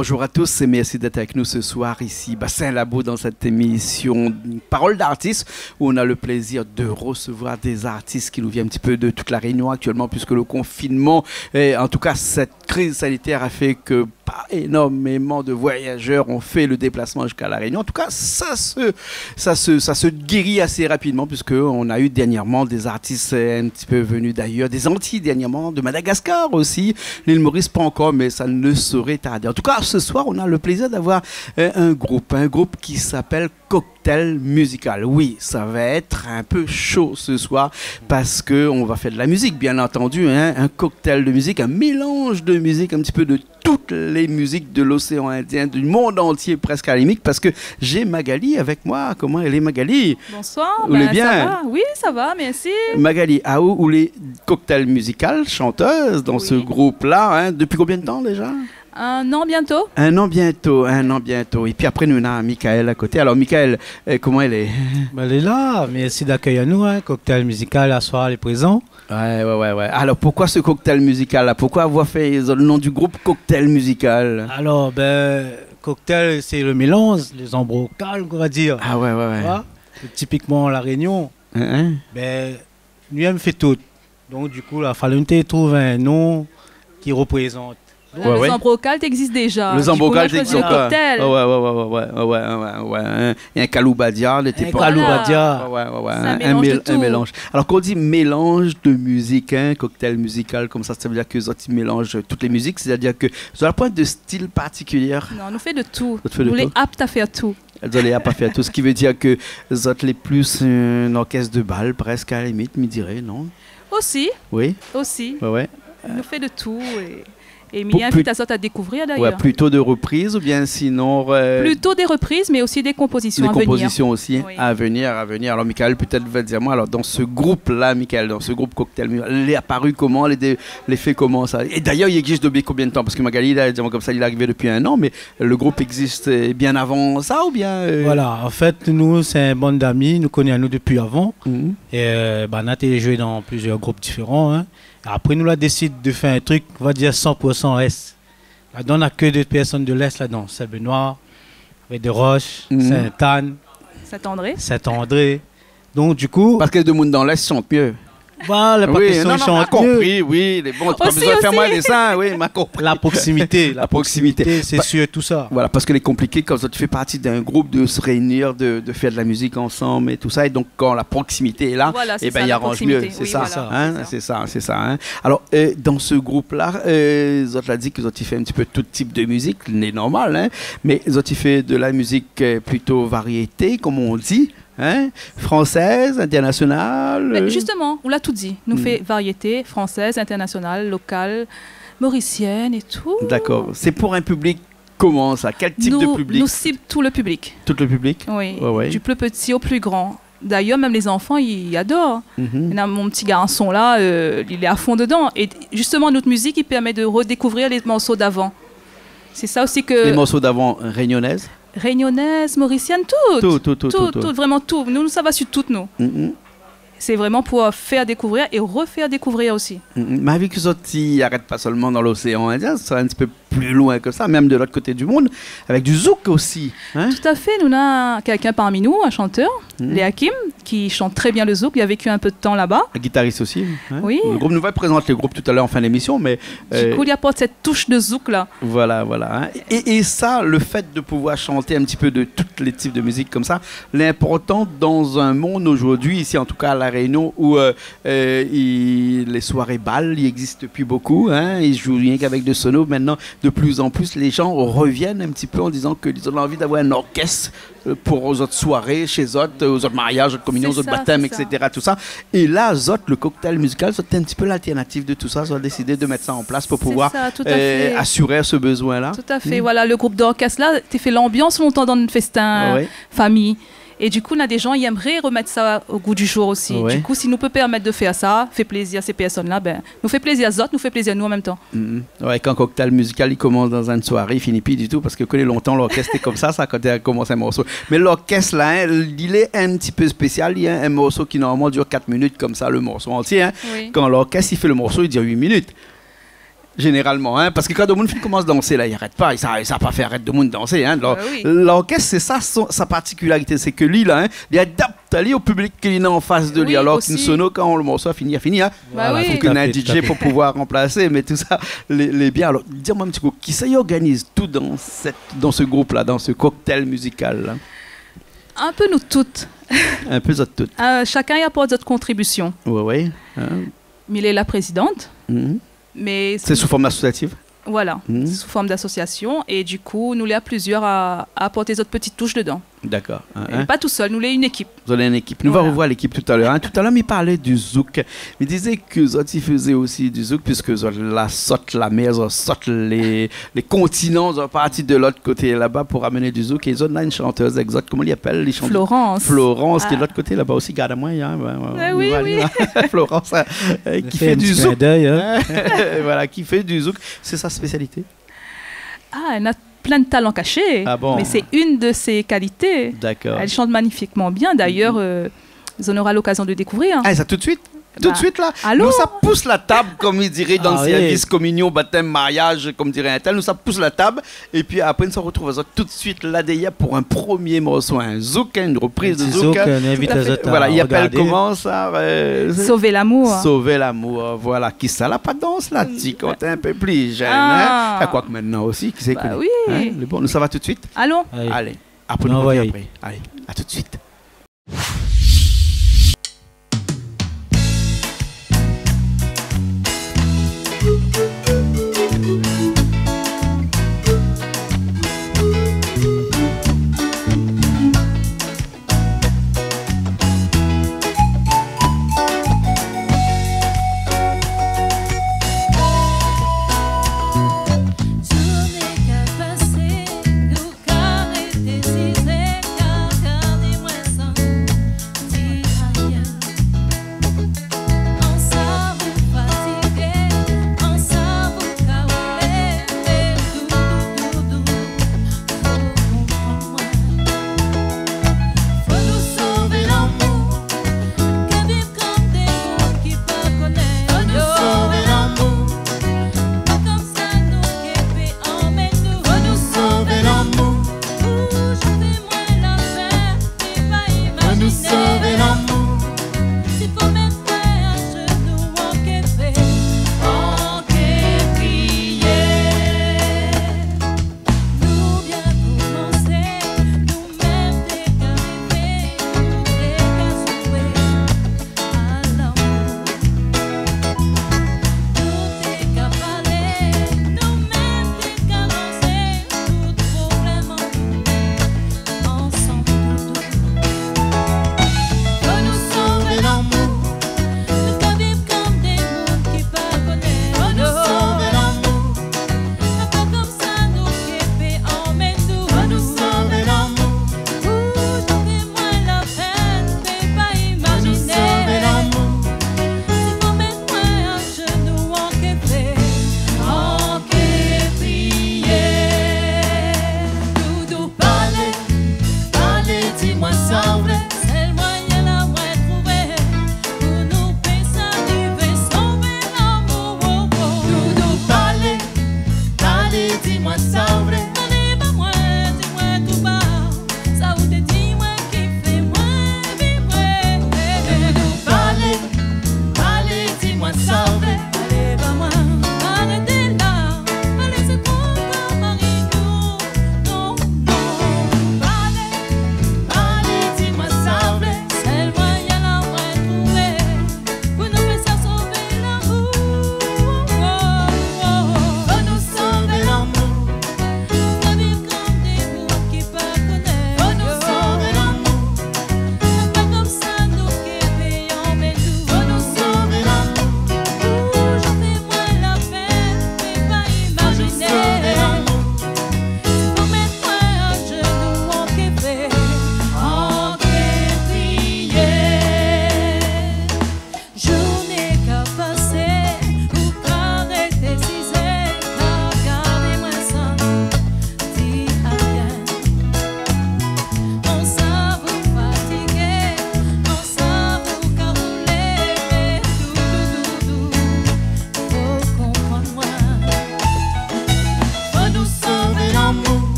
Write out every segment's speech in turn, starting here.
Bonjour à tous et merci d'être avec nous ce soir ici, Bassin Labo, dans cette émission Parole d'artistes, où on a le plaisir de recevoir des artistes qui nous viennent un petit peu de toute la Réunion actuellement, puisque le confinement, et en tout cas cette crise sanitaire a fait que pas énormément de voyageurs ont fait le déplacement jusqu'à la Réunion. En tout cas, ça se guérit assez rapidement, puisqu'on a eu dernièrement des artistes un petit peu venus d'ailleurs, des Antilles dernièrement, de Madagascar aussi, l'île Maurice pas encore, mais ça ne saurait tarder. En tout cas, ce soir, on a le plaisir d'avoir un groupe qui s'appelle Cocktail Musical. Oui, ça va être un peu chaud ce soir parce qu'on va faire de la musique, bien entendu, hein, un cocktail de musique, un mélange de musique, un petit peu de toutes les musiques de l'océan Indien, du monde entier presque à la limite, parce que j'ai Magali avec moi. Comment elle est, Magali? Bonsoir, bien? Ça va. Oui, ça va, merci. Magali, où les cocktails musicales, chanteuse dans ce groupe-là, hein, depuis combien de temps déjà? Un an bientôt. Un an bientôt. Et puis après, nous avons Michael à côté. Alors, Michael, comment elle est? Elle est là. Merci d'accueillir nous. Hein. Cocktail musical, à soir, elle est présent. Ouais. Alors, pourquoi ce cocktail musical-là? Pourquoi avoir fait le nom du groupe Cocktail Musical? Alors, cocktail, c'est le mélange, les embrocages, on va dire. Ah ouais. Typiquement, la Réunion, nous aimons fait tout. Donc, du coup, la Falunté trouve un nom qui représente. Les embrocages existent déjà. Les embrocages existent déjà. Ouais. Et un Kaloubadia, n'était pas. Kaloubadia. Un mélange. Alors, quand on dit mélange de musique, hein, cocktail musical, comme ça veut dire que les autres mélangent toutes les musiques, c'est-à-dire que vous avez un point de style particulier. Non, on fait de tout. Nous les aptes à faire tout. Elles ont les aptes à faire tout, ce qui veut dire que les autres les plus un orchestre de bal, presque à la limite, me dirais, non? Aussi. Oui. Aussi. Ouais. Nous fait de tout. Et il invite à sorte à découvrir d'ailleurs. Ouais, plutôt de reprises ou bien sinon... Plutôt des reprises, mais aussi des compositions à venir. Des compositions aussi à venir. Alors, Michael, peut-être va dire moi, alors dans ce groupe-là, Michael, dans ce groupe Cocktail, il est apparu comment, les faits comment ça? Et d'ailleurs, il existe depuis combien de temps? Parce que Magali, là, comme ça, il est arrivé depuis un an, mais le groupe existe bien avant ça ou bien... Voilà, en fait, nous, c'est un bande d'amis, nous connaissons depuis avant. Et on a été joué dans plusieurs groupes différents, hein. Après, nous, on décide de faire un truc, on va dire 100% Est. Là-dedans, on n'a que des personnes de l'Est là-dedans. Saint-Benoît, avec des Roches, Sainte-Anne, Saint-André. Donc, du coup... Parce que les deux mondes dans l'Est chantent mieux. Voilà, pas question de chanter compris, oui. Tu n'as pas besoin de faire moi les seins, oui, m'a compris. La proximité, c'est sûr, tout ça. Voilà, parce que les compliqués, quand tu fais partie d'un groupe, de se réunir, de faire de la musique ensemble et tout ça, et donc quand la proximité est là, il arrange mieux. C'est ça, c'est ça. Hein. Alors, dans ce groupe-là, vous avez dit que vous avez fait un petit peu tout type de musique, c'est normal, hein, mais vous avez fait de la musique plutôt variété, comme on dit. Hein? Française, internationale. Mais justement, on l'a tout dit. Nous fait variété française, internationale, locale, mauricienne et tout. D'accord. C'est pour un public comment ça? Quel type de public? Nous ciblons tout le public. Tout le public? Oui. Du plus petit au plus grand. D'ailleurs, même les enfants, ils adorent. Mon petit garçon là, il est à fond dedans. Et justement, notre musique, il permet de redécouvrir les morceaux d'avant. C'est ça aussi que... Les morceaux d'avant réunionnaises? Réunionnaise, mauricienne, tout, vraiment tout. Nous, ça va sur toutes, nous. C'est vraiment pour faire découvrir et refaire découvrir aussi. Mais avec les autres, ils n'arrêtent pas seulement dans l'océan Indien, ça va un petit peu plus loin que ça, même de l'autre côté du monde, avec du zouk aussi. Hein? Tout à fait, nous avons quelqu'un parmi nous, un chanteur, Léa Kim, qui chante très bien le zouk, il a vécu un peu de temps là-bas. Un guitariste aussi. Hein? Oui. Le groupe Nouvelle présente le groupe tout à l'heure en fin d'émission, mais... Du coup, il apporte cette touche de zouk là. Voilà. Hein? Et ça, le fait de pouvoir chanter un petit peu de tous les types de musique comme ça, l'important dans un monde aujourd'hui, ici en tout cas à La Réunion, où les soirées balles, il n'existe plus beaucoup, hein? Ils jouent rien qu'avec de sonos maintenant. De plus en plus, les gens reviennent un petit peu en disant qu'ils ont envie d'avoir un orchestre pour aux autres soirées, chez aux autres mariages, aux autres communions, aux autres baptêmes, etc. Tout ça. Et là, le cocktail musical, c'était un petit peu l'alternative de tout ça. Ils ont décidé de mettre ça en place pour pouvoir assurer ce besoin-là. Tout à fait. Voilà, le groupe d'orchestre là, tu fait l'ambiance longtemps dans le festin famille. Et du coup, on a des gens qui aimeraient remettre ça au goût du jour aussi. Ouais. Du coup, si nous peut permettre de faire ça, fait plaisir à ces personnes-là, nous fait plaisir à Zot, nous fait plaisir à nous en même temps. Ouais, quand cocktail musical, il commence dans une soirée, il finit plus du tout, parce que connaît longtemps, l'orchestre est comme ça quand il commence un morceau. Mais l'orchestre, là, il est un petit peu spécial. Il y a un morceau qui normalement dure 4 minutes, comme ça, le morceau entier. Hein. Oui. Quand l'orchestre, il fait le morceau, il dure 8 minutes. généralement, hein, parce que quand le monde commence à danser, là, il n'arrête pas, ça va pas faire arrêter le monde danser. Hein. Oui. L'orchestre, c'est ça sa particularité, c'est que lui, là, hein, il adapte au public qui est en face de lui, alors qu'une sono, quand le morceau a fini, hein. Bah il faut qu'il y ait un DJ pour pouvoir remplacer, mais tout ça, les biens. Alors, dis-moi un petit peu, qui ça y organise tout dans ce groupe-là, dans ce cocktail musical là? Un peu nous toutes. Un peu toutes. Chacun y apporte notre contribution. Oui. Mille est la présidente. Mais c'est sous forme associative? Voilà, sous forme d'association. Et du coup, nous, les à plusieurs à apporter notre petite touche dedans. D'accord. Pas tout seul, nous, les une équipe. Vous avez une équipe. Nous allons revoir l'équipe tout à l'heure. Tout à l'heure, il parlait du zouk. Il disait que Zoti faisait aussi du zouk, puisque la sorte la mer, sorte les continents, sont partis de l'autre côté là-bas pour amener du zouk. Et ils ont là une chanteuse exacte, comment ils appellent les chanteuses? Florence, qui est de l'autre côté là-bas aussi, garde-moi. Oui. Florence, qui fait du zouk. Voilà, qui fait du zouk. C'est sa spécialité. Elle a plein de talents cachés, mais c'est une de ses qualités. D'accord. Elle chante magnifiquement bien, d'ailleurs, on aura l'occasion de découvrir. Ça tout de suite? Tout de suite là, allô? Nous ça pousse la table comme il dirait dans service, communion, baptême, mariage, comme dirait un tel. Nous ça pousse la table et puis après nous se retrouve tout de suite là déjà pour un premier morceau, un zouk, une reprise de zouk. Voilà, il appelle comment ça? Sauver l'amour. Sauver l'amour, voilà. Qui ça là pas danse là, quand t'es un peu plus jeune. Hein? Quoi que maintenant aussi, qui c'est connu. Oui. Hein? Bon, nous ça va tout de suite. Allons. Allez. Après nous revient après. Allez, à tout de suite. Nous carré décisé, car dis-moi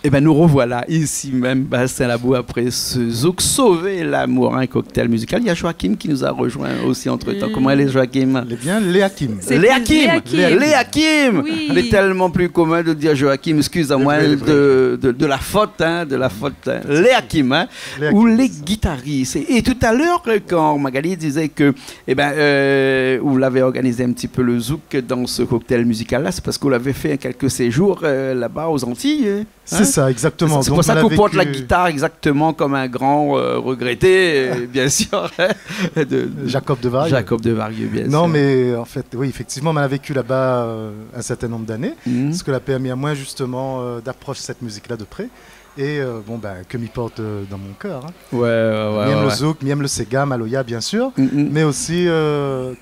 Et ben nous revoilà ici même, Bastien-Labou, après ce zouk sauver l'amour, un cocktail musical. Il y a Joachim qui nous a rejoint aussi entre-temps. Comment elle est, Joachim? Eh bien, Léakim. Léakim. Oui. Il est tellement plus commun de dire Joachim, excuse-moi, de la faute, hein, de la faute. Hein. Léakim, hein, ou les guitaristes. Et tout à l'heure, quand Magali disait que, vous l'avez organisé un petit peu le zouk dans ce cocktail musical-là, c'est parce que vous l'avez fait quelques séjours là-bas aux Antilles. Hein? C'est ça, exactement. C'est pour ça qu'on porte la guitare exactement comme un grand regretté, bien sûr. Jacob de Varieux. Jacob de Varieux, bien sûr. Non, mais en fait, oui, effectivement, on a vécu là-bas un certain nombre d'années. Ce que l'a permis à moi, justement, d'approcher cette musique-là de près. Et que m'y porte dans mon cœur. Hein. Miam le zouk, miam le sega, maloya, bien sûr, mais aussi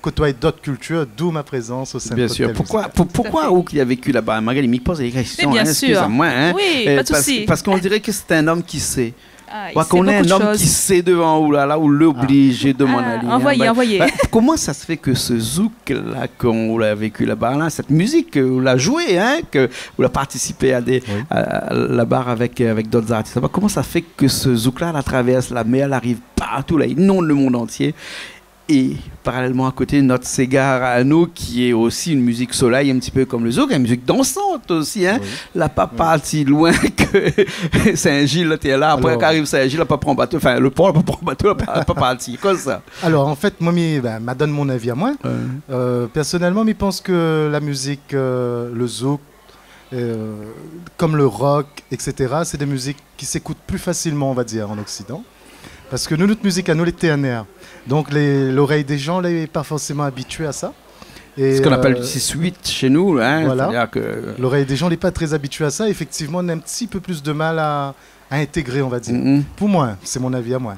côtoyer d'autres cultures, d'où ma présence au sein de Bien sûr. Pourquoi ou qui a vécu là-bas? Magali m'y pose des questions. Bien sûr. Excuse-moi. Hein. Oui, pas de souci. Parce qu'on dirait que c'est un homme qui sait. Qu'on est un homme qui sait devant ou là ou l'obligé de m'en aller. Envoyez. Comment ça se fait que ce zouk-là, qu'on l'a vécu là-bas, là, cette musique, vous l'a joué, hein, que vous l'avez participé à la barre avec d'autres artistes. Comment ça fait que ce zouk-là, la traverse la mer, elle arrive partout, là, il inonde le monde entier? Et parallèlement à côté, notre Ségare à nous, qui est aussi une musique soleil, un petit peu comme le zouk, une musique dansante aussi. Hein? La pas partie loin que Saint-Gilles, tu es là. Après qu'arrive Saint-Gilles, elle pas prendre bateau. Enfin, le port, elle pas prendre bateau, elle pas partir. Comme ça. Alors, en fait, moi, m'a donne mon avis à moi. Personnellement, je pense que la musique, le zouk, comme le rock, etc., c'est des musiques qui s'écoutent plus facilement, on va dire, en Occident. Parce que nous, notre musique, à nous, les TNR. Donc, l'oreille des gens n'est pas forcément habituée à ça. Et ce qu'on appelle du 6-8 chez nous. Hein, voilà. L'oreille des gens n'est pas très habituée à ça. Effectivement, on a un petit peu plus de mal à intégrer, on va dire. Pour moi, c'est mon avis à moi.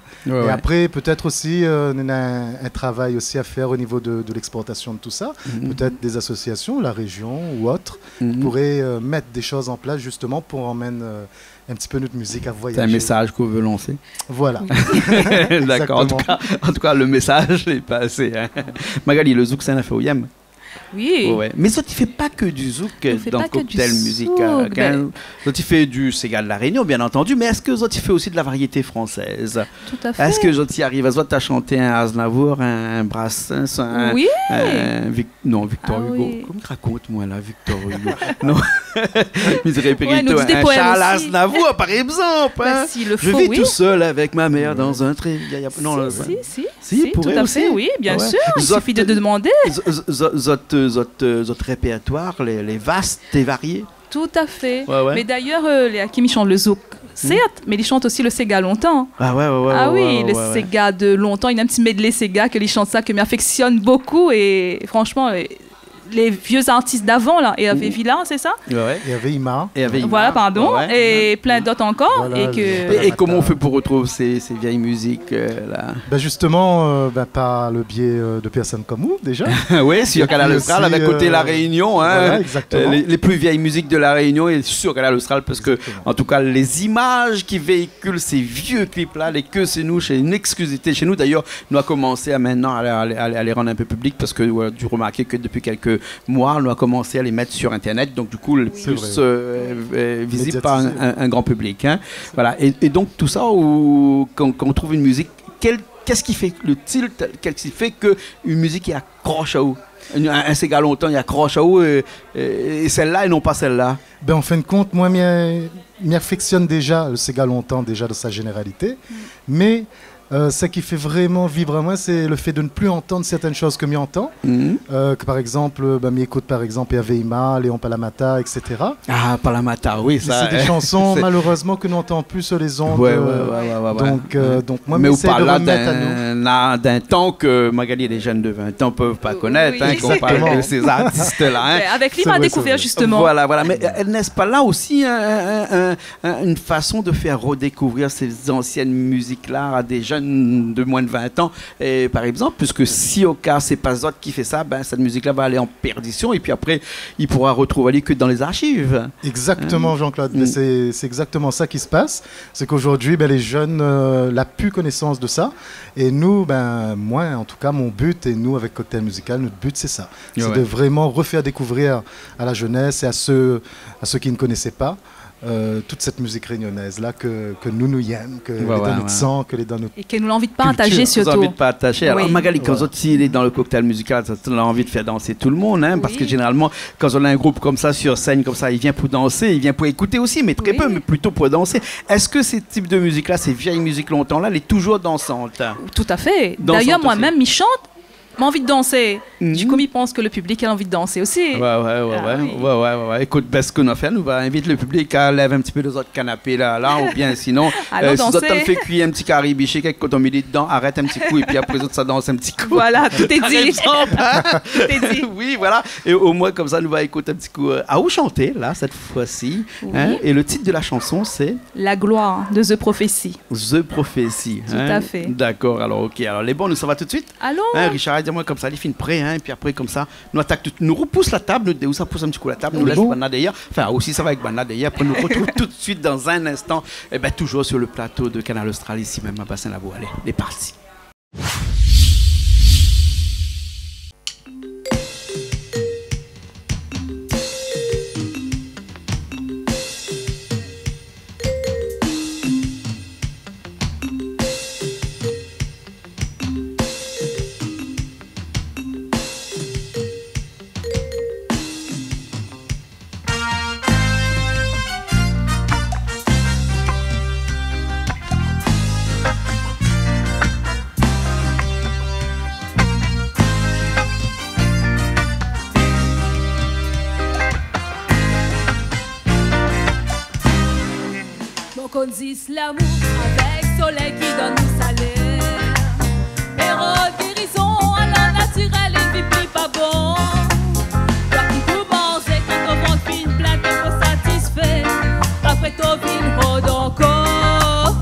Après, peut-être aussi, on a un travail aussi à faire au niveau de l'exportation de tout ça. Peut-être des associations, la région ou autres, pourraient mettre des choses en place justement pour emmener un petit peu notre musique à voyager. C'est un message qu'on veut lancer. Voilà. D'accord. En tout cas, le message est passé. Hein. Magali, le zouk, c'est un affaire Oyem. Oui. Mais ça, tu ne fais pas que du zouk dans le cocktail musical. Ça, tu fais du Séga de la Réunion, bien entendu, mais est-ce que ça, tu fais aussi de la variété française? Tout à fait. Est-ce que ça, tu arrives à tu as chanté un Aznavour, un Brassens, Victor Hugo. Oui. Comment raconte-moi là, Victor Hugo? Non. Miséré Périto, un Charles Aznavour, par exemple. Hein? Je vis tout seul avec ma mère dans un train. Si, tout à fait, oui, bien sûr. Il suffit de demander. Votre répertoire, les vastes et variés. Tout à fait. Mais d'ailleurs, les Hakim, ils chantent le zouk certes, mais ils chantent aussi le Sega longtemps. Ah ouais, oui, le Sega de longtemps. Il y a un petit medley Sega que ils chantent ça, que m'affectionne beaucoup. Et franchement, les vieux artistes d'avant, là, et avait Villa, c'est ça? Ouais. Et avait Ima. Voilà, pardon. Et plein d'autres encore. Voilà, et comment on fait pour retrouver ces vieilles musiques là? Justement, par le biais de personnes comme vous, déjà. Oui, sur Canal Austral, avec côté La Réunion. Hein, exactement. Les plus vieilles musiques de La Réunion et sur Canal Austral, parce que, en tout cas, les images qui véhiculent ces vieux clips-là, les que c'est nous, c'est une exclusivité chez nous. D'ailleurs, nous avons commencé à maintenant à les rendre un peu publics, parce que tu remarquais que depuis quelques mois, on a commencé à les mettre sur Internet, donc du coup, plus visible par un grand public. Hein. Voilà. Et donc, tout ça, quand on trouve une musique, qu'est-ce qui fait le tilt, qu'est-ce qui fait qu'une musique accroche à vous? Un Sega longtemps, il accroche à vous, et celle-là et non pas celle-là? En fin de compte, moi, m'affectionne déjà le Sega longtemps, déjà de sa généralité, mais ce qui fait vraiment vibrer à moi, c'est le fait de ne plus entendre certaines choses que m'y entend. Que par exemple, m'y écoute par exemple Veima, Léon Palamata, etc. Ah, Palamata, oui, ça. C'est des chansons malheureusement que nous n'entendons plus sur les ondes. Donc moi, mais on parle là d'un temps que Magali et les jeunes de 20 ans peuvent pas connaître, qu'on parle de ces artistes-là. Hein. Avec Lima à découvrir justement. Voilà. Mais n'est-ce pas là aussi une façon de faire redécouvrir ces anciennes musiques-là à des jeunes de moins de 20 ans, et par exemple, puisque si au cas c'est pas Zot qui fait ça, cette musique-là va aller en perdition, et puis après il pourra retrouver que dans les archives. Exactement, Jean-Claude. C'est exactement ça qui se passe. C'est qu'aujourd'hui, les jeunes n'ont plus connaissance de ça, et nous, moi en tout cas, mon but, et nous avec Cocktail Musical, notre but c'est ça, c'est de vraiment refaire découvrir à la jeunesse et à ceux qui ne connaissaient pas toute cette musique réunionnaise là que nous y aimons, que les dans notre sang, que les dans notre et que nous l'envie de partager surtout. Envie de partager. Alors Magali, quand il est dans le cocktail musical, on a envie de faire danser tout le monde, hein, parce que généralement quand on a un groupe comme ça sur scène comme ça, il vient pour danser, il vient pour écouter aussi, mais très peu, mais plutôt pour danser. Est-ce que ces types de musique là, ces vieilles musiques longtemps là, elle est toujours dansante? Tout à fait. D'ailleurs moi-même, il chante. M'a envie de danser. Du coup, il pense que le public a envie de danser aussi. Ouais. Écoute, ce qu'on a fait, nous va inviter le public à lever un petit peu les autres canapés là, ou bien sinon, si tu fait cuire un petit caribiché, quelque coton midi dedans, arrête un petit coup et puis après ça danse un petit coup. Voilà, tout est dit. Tout est dit. Oui, voilà. Et au moins comme ça, nous va écouter un petit coup. À où chanter là cette fois-ci. Hein? Et le titre de la chanson, c'est La gloire de The Prophecy. The Prophecy. Tout à fait. D'accord. Alors ok. Alors les bons, nous ça va tout de suite. Allons. Richard, dis-moi comme ça, il finit prêt, hein, et puis après comme ça, nous attaque tout, nous repousse la table, où ça pousse un petit coup la table, nous laisse Bana derrière, enfin aussi ça va avec Bana derrière, après nous retrouve tout de suite dans un instant, et toujours sur le plateau de Canal Austral, ici même à Bassin-Labo. Allez, les partis. Qu'on dise l'amour avec soleil qui donne nous salaire. Héros guérison à la naturelle et pipi pas bon. Toi qui commences et quand on vend une plainte pour satisfait. Après ton vin rôde encore.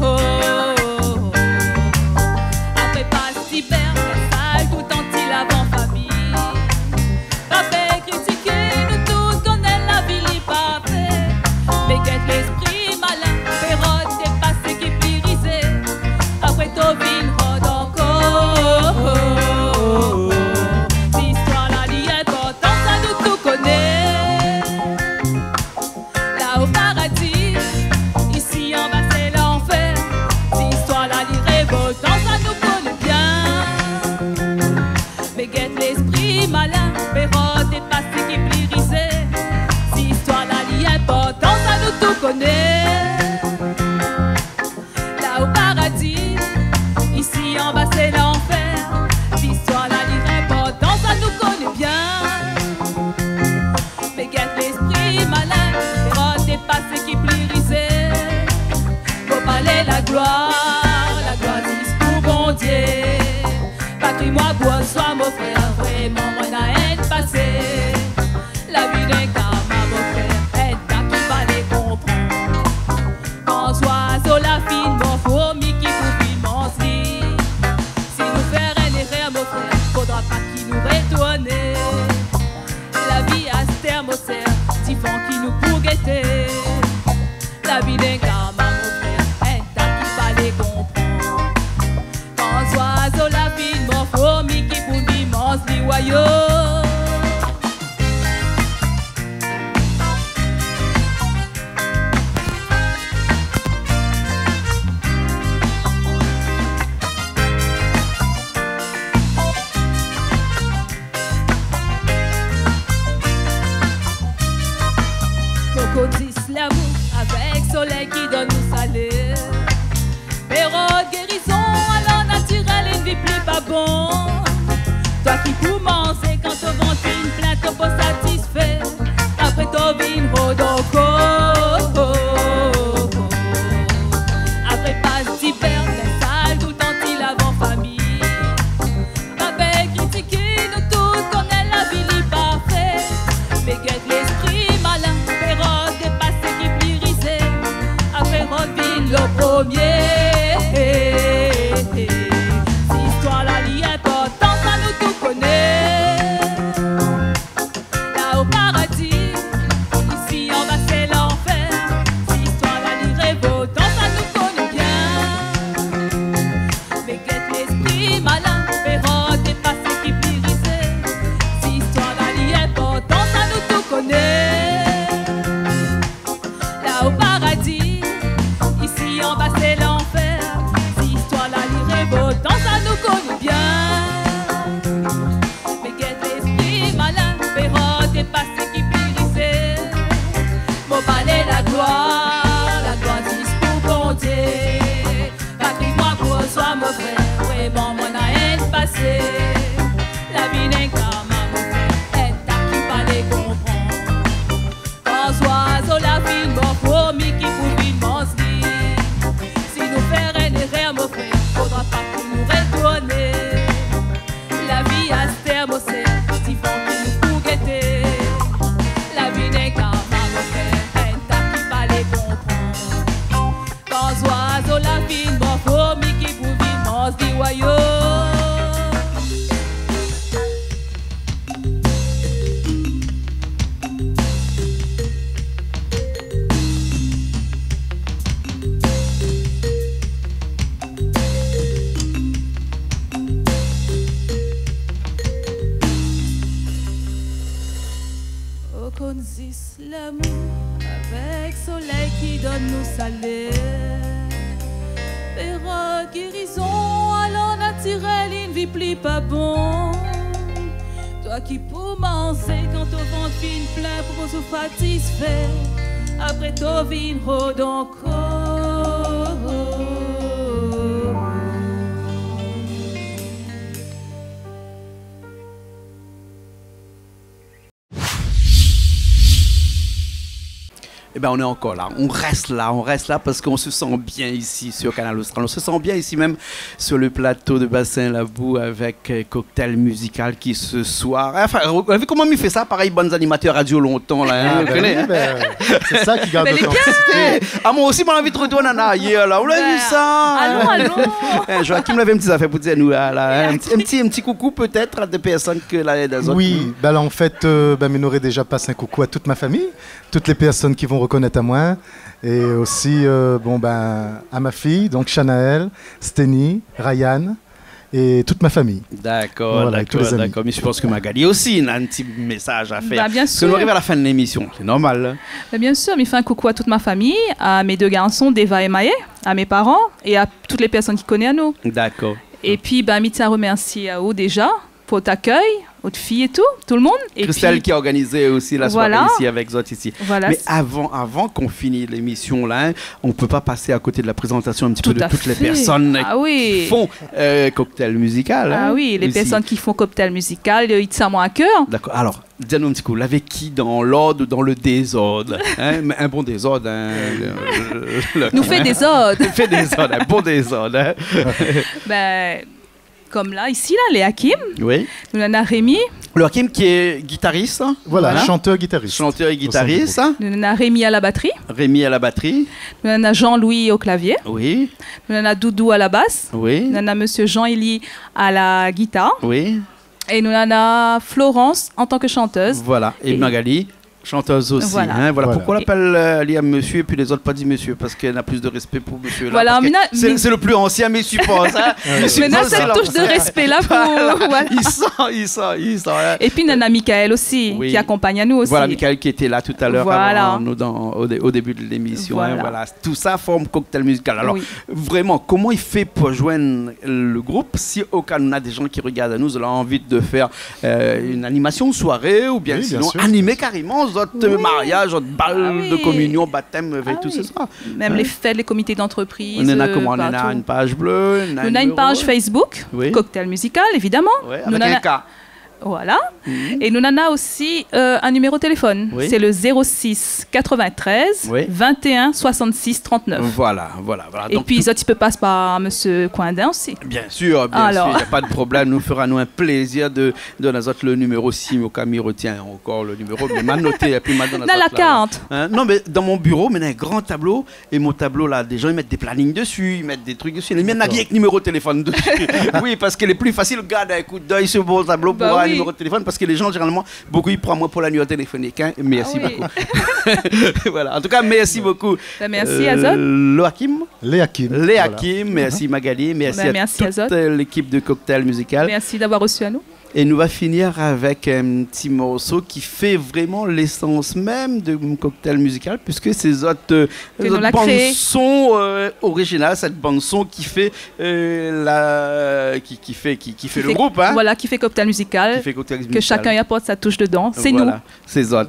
Après passe hiver, sale tout entier avant famille. Après critiquer, nous tous connaissons la ville pas fait. Mais qu'est l'esprit malin. Après Consiste l'amour avec soleil qui donne nous salaire. Période guérison, alors naturel, il ne vit plus pas bon. Toi qui pour manger quand ton ventre vient plein pour se satisfaire. Après ton vin rôde encore. Eh ben on est encore là, on reste là parce qu'on se sent bien ici sur Canal Austral, on se sent bien ici même sur le plateau de Bassin-la-Boue avec Cocktail Musical qui ce soir, enfin vous avez vu comment il fait ça, pareil, bons animateurs radio longtemps là, hein, c'est ça qui garde l'authenticité. Ah moi aussi j'ai envie de retourner en arrière là, vous l'avez vu ça? Allons. Joachim l'avait une petite affaire pour dire nous là, un petit coucou peut-être à des personnes que là des autres. Oui, ben là en fait, m'aurait déjà passé un coucou à toute ma famille, toutes les personnes qui vont reconnaître à moi, et aussi à ma fille, donc Shanaël, Steny, Ryan et toute ma famille. D'accord, voilà, d'accord. Mais je pense que Magali aussi a un petit message à faire. Bah, bien sûr. Parce qu'on arrive à la fin de l'émission, c'est normal. Hein. Bah, bien sûr, mais il fait un coucou à toute ma famille, à mes deux garçons, Deva et Maë, à mes parents et à toutes les personnes qui connaissent à nous. D'accord. Et puis, je tiens à remercier à eux déjà pour l'accueil, aux filles et tout le monde. Et Christelle puis, qui a organisé aussi la soirée ici avec Zot ici. Voilà. Mais avant qu'on finisse l'émission là, on ne peut pas passer à côté de la présentation un petit peu de toutes les personnes qui font Cocktail Musical. Ah oui, les personnes qui font Cocktail Musical, ils tiennent à cœur. D'accord. Alors, dis-nous un petit coup, avec qui dans l'ordre ou dans le désordre Mais un bon désordre. Nous fait des ordres. Fait des ordres, un bon désordre. Comme là, ici, là, les Hakim. Oui. Nous avons Rémi. Le Hakim qui est guitariste. Voilà. Chanteur-guitariste. Chanteur et guitariste. Nous avons Rémi à la batterie. Rémi à la batterie. Nous avons Jean-Louis au clavier. Oui. Nous avons Doudou à la basse. Oui. Nous avons Monsieur Jean-Élie à la guitare. Oui. Et nous avons Florence en tant que chanteuse. Voilà. Et Magali. Chanteuse aussi. Voilà. Hein, voilà. Pourquoi on l'appelle Liam monsieur et puis les autres pas dit monsieur? Parce qu'elle a plus de respect pour monsieur. Là, voilà, c'est le plus ancien, mais je pense. Hein. Mais a cette touche de respect là pour. Voilà. Il sent. Hein. Et puis, Nana Michael aussi, qui accompagne à nous aussi. Voilà, Michael qui était là tout à l'heure voilà. au début de l'émission. Voilà. Hein, voilà. Tout ça forme Cocktail Musical. Alors, vraiment, comment il fait pour joindre le groupe si au cas où on a des gens qui regardent à nous, ils ont envie de faire une animation soirée ou bien sinon animer carrément votre mariage, votre bal de communion, baptême, tout ça. Même les fêtes, les comités d'entreprise. On a une page bleue. On a une page Facebook, Cocktail Musical, évidemment. Oui, avec un K. Voilà. Et nous en avons aussi un numéro de téléphone. C'est le 06 93 21 66 39. Voilà. Et donc, puis, tu peux passer par M. Coindin aussi. Bien sûr, il n'y a pas de problème. Nous ferons un plaisir de donner le numéro si au cas où retient encore le numéro. Mais mal noté, puis mal dans la carte. Hein? Non, mais dans mon bureau, il y a un grand tableau. Et mon tableau, là, des gens, ils mettent des plannings dessus, ils mettent des trucs dessus. Ils mettent un numéro de téléphone dessus. Oui, parce qu'il est plus facile de garder un coup d'œil sur mon tableau pour un numéro de téléphone, parce que les gens, généralement, beaucoup, ils prennent moi pour la numéro téléphonique. Hein. Merci beaucoup. Voilà. En tout cas, merci beaucoup. Merci Azot. Les Hakim. Merci Magali. Merci à toute l'équipe de Cocktail Musical. Merci d'avoir reçu à nous. Et nous va finir avec un petit morceau qui fait vraiment l'essence même de Cocktail Musical, puisque ces autres bande-son originales, cette bande-son qui fait qui fait le groupe. Hein. Voilà, qui fait Cocktail Musical. Que chacun y apporte sa touche dedans. C'est nous. Ces autres,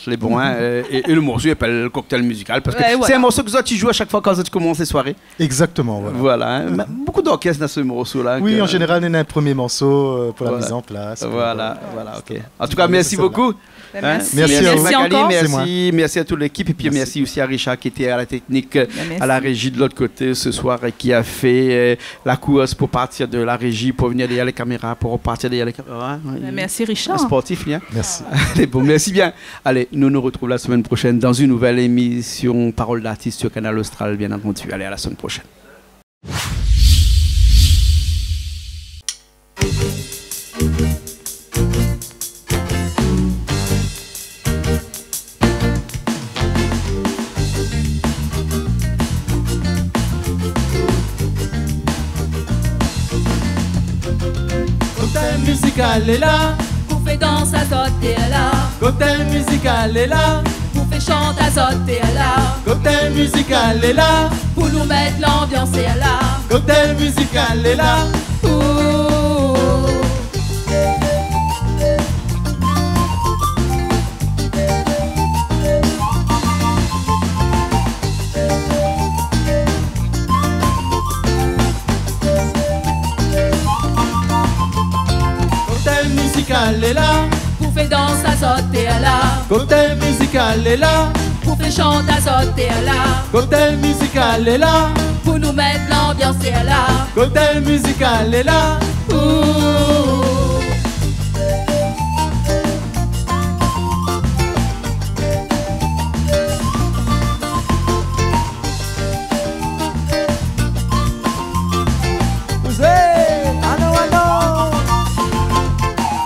les bons. Hein. Et le morceau s'appelle Cocktail Musical, parce que c'est un morceau que tu joues à chaque fois quand tu commences les soirées. Exactement. Voilà. Hein. Beaucoup d'orchestres dans ce morceau-là. Oui, en général, il y a un premier morceau pour la mise en place. Voilà, ok. En tout cas, merci beaucoup. Merci Magali, merci à toute l'équipe et puis merci aussi à Richard qui était à la technique, à la régie de l'autre côté ce soir et qui a fait la course pour partir de la régie pour venir derrière les caméras, pour repartir derrière les caméras. Merci Richard. Un sportif, bien. Merci. Allez, bon, merci bien. Allez, nous nous retrouvons la semaine prochaine dans une nouvelle émission Parole d'artiste sur Canal Austral, bien entendu. Allez, à la semaine prochaine. Musical est là, pour faire danser à sauter là. Cocktail musical est là. Pour faire chanter azoter à la. Cocktail musical est là. Pour nous mettre l'ambiance et à la. Cocktail musical est là. Cocktail musical est là. Pour faire danser azoter à la. Cocktail musical est là. Pour faire chanter azoter à la. Cocktail musical est là. Pour nous mettre l'ambiance et à la. Cocktail musical est là.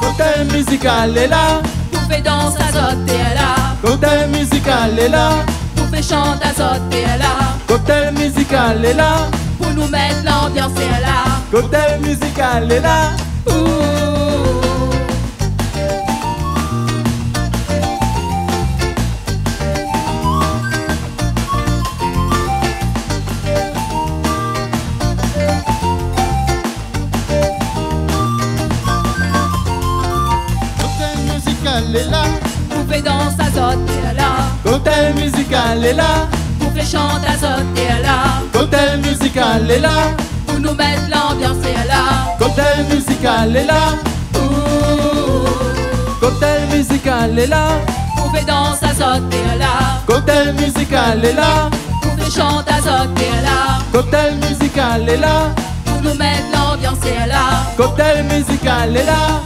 Cocktail musical est là. Pour faire danser azoter à la. Cocktail musical est là. Pour faire chanter azoter à la. Cocktail musical est là. Pour nous mettre l'ambiance et à la. Cocktail musical est là. Cocktail musical est là. Pour faire danser azoter à la. Cocktail musical est là. Pour faire chanter azoter à la. Cocktail musical est là. Pour nous mettre l'ambiance et à la. Cocktail musical est là. Cocktail musical est là. Pour faire danser azoter à la. Cocktail musical est là. Pour faire chanter azoter à la. Cocktail musical est là. Pour nous mettre l'ambiance et à la. Cocktail musical est là.